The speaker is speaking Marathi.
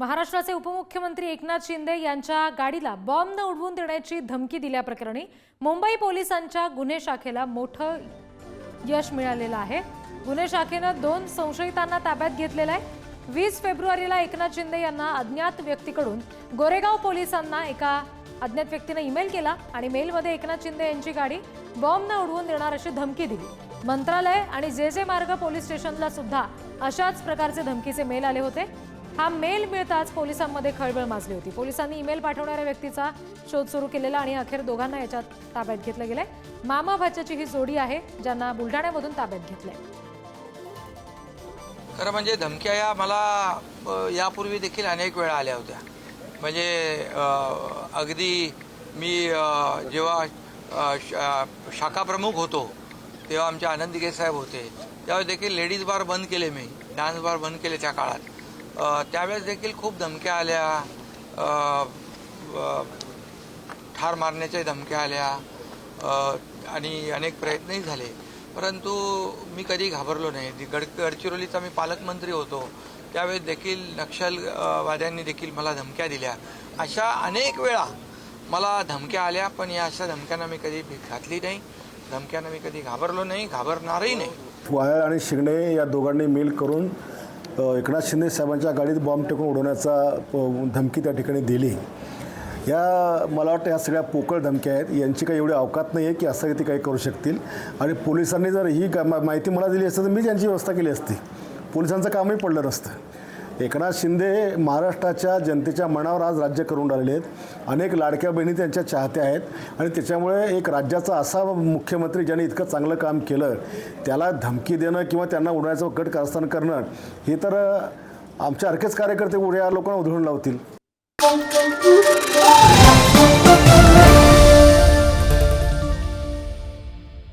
महाराष्ट्राचे उपमुख्यमंत्री एकनाथ शिंदे यांच्या गाडीला बॉम्ब न उडवून देण्याची धमकी दिल्याप्रकरणी मुंबई पोलिसांच्या गुन्हे शाखेला मोठं यश मिळालेलं आहे। गुन्हे शाखेनं 2 संशयितांना ताब्यात घेतलेलं आहे। 20 फेब्रुवारीला एकनाथ शिंदे यांना अज्ञात व्यक्तीकडून गोरेगाव पोलिसांना एका अज्ञात व्यक्तीने ईमेल केला आणि मेलमध्ये एकनाथ शिंदे यांची गाडी बॉम्ब न उडवून देणार अशी धमकी दिली। मंत्रालय आणि जे मार्ग पोलीस स्टेशनला सुद्धा अशाच प्रकारचे धमकीचे मेल आले होते। हा मेल मिळताच पोलिसांमध्ये खळबळ माजली होती। पोलिसांनी ईमेल पाठवणाऱ्या व्यक्तीचा शोध सुरू केलेला आणि अखेर दोघांना याच्यात ताब्यात घेतलं गेलंय। मामा भाच्याची ही जोडी आहे ज्यांना बुलढाण्यामधून ताब्यात घेतलंय। खरं म्हणजे धमक्या या मला यापूर्वी देखील अनेक वेळा आल्या होत्या। म्हणजे अगदी मी जेव्हा शाखा प्रमुख होतो तेव्हा आमचे आनंद दिघे साहेब होते, त्यावेळेस देखील लेडीज बार बंद केले, मी डान्स बार बंद केले त्या काळात। त्यावेळेस देखील खूप धमक्या आल्या, ठार मारण्याच्या धमक्या आल्या आणि अनेक प्रयत्नही झाले, परंतु मी कधी घाबरलो नाही। गडचिरोलीचा मी पालकमंत्री होतो त्यावेळेस देखील नक्षलवाद्यांनी देखील मला धमक्या दिल्या। अशा अनेक वेळा मला धमक्या आल्या, पण या अशा धमक्यांना मी कधी भीक घातली नाही, धमक्यांना मी कधी घाबरलो नाही, घाबरणारही नाही। वायाळ आणि शिंगणे या दोघांनी मेल करून एकनाथ शिंदे साहेबांच्या गाडीत बॉम्ब टाकून उडवण्याचा धमकी त्या ठिकाणी दिली। या मला वाटतं ह्या सगळ्या पोकळ धमक्या आहेत, यांची काही एवढी अवकात नाही आहे की असं ते काही करू शकतील। आणि पोलिसांनी जर ही माहिती मला दिली असती तर मी त्यांची व्यवस्था केली असती, पोलिसांचं कामही पडलं नसतं। एकनाथ शिंदे महाराष्ट्राच्या जनतेच्या मनावर आज राज्य करून राहिले आहेत। अनेक लाडक्या बहिणी त्यांच्या चाहत्या आहेत आणि त्याच्यामुळे एक राज्याचा असा मुख्यमंत्री ज्याने इतकं चांगलं काम केलं त्याला धमकी देणं किंवा त्यांना उडवण्याचं कट कारस्थान करणं हे तर आमच्या सारखेच कार्यकर्ते उड्या लोकांना उधळून लावतील।